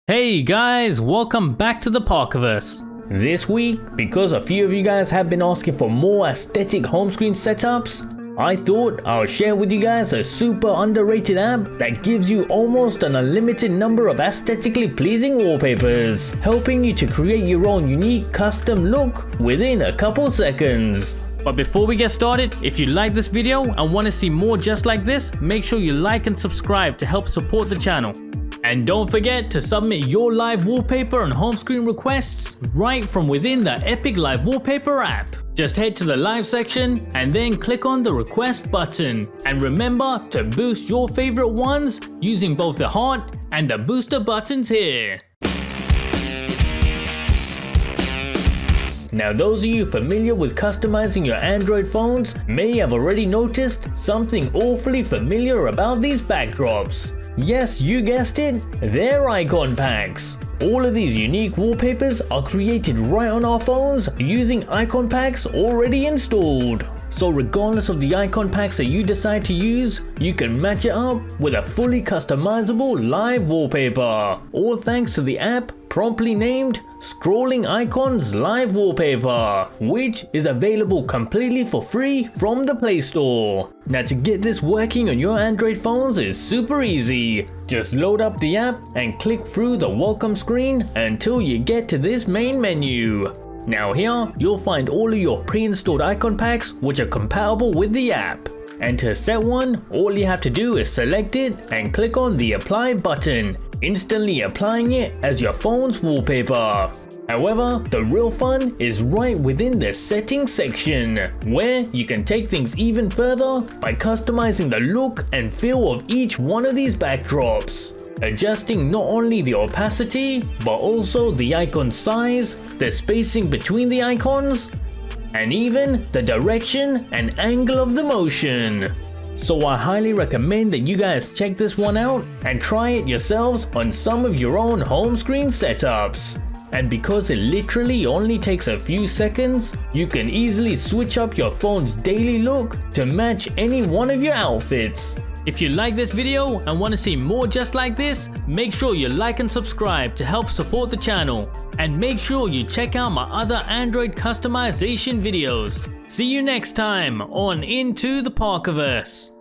Hey guys, welcome back to the Parkerverse. This week, because a few of you guys have been asking for more aesthetic home screen setups, I thought I'll share with you guys a super underrated app that gives you almost an unlimited number of aesthetically pleasing wallpapers, helping you to create your own unique custom look within a couple seconds. But before we get started, if you like this video and want to see more just like this, make sure you like and subscribe to help support the channel. And don't forget to submit your live wallpaper and home screen requests right from within the Epic Live Wallpaper app. Just head to the live section and then click on the request button. And remember to boost your favorite ones using both the heart and the booster buttons here. Now, those of you familiar with customizing your Android phones may have already noticed something awfully familiar about these backdrops. Yes, you guessed it, they're icon packs. All of these unique wallpapers are created right on our phones using icon packs already installed. So regardless of the icon packs that you decide to use, you can match it up with a fully customizable live wallpaper. All thanks to the app promptly named Scrolling Icons Live Wallpaper, which is available completely for free from the Play Store. Now, to get this working on your Android phones is super easy. Just load up the app and click through the welcome screen until you get to this main menu. Now here, you'll find all of your pre-installed icon packs which are compatible with the app. And to set one, all you have to do is select it and click on the apply button, instantly applying it as your phone's wallpaper. However, the real fun is right within the settings section, where you can take things even further by customizing the look and feel of each one of these backdrops. Adjusting not only the opacity, but also the icon size, the spacing between the icons, and even the direction and angle of the motion. So I highly recommend that you guys check this one out and try it yourselves on some of your own home screen setups. And because it literally only takes a few seconds, you can easily switch up your phone's daily look to match any one of your outfits. If you like this video and want to see more just like this, make sure you like and subscribe to help support the channel. And make sure you check out my other Android customization videos. See you next time on Into the Parkerverse.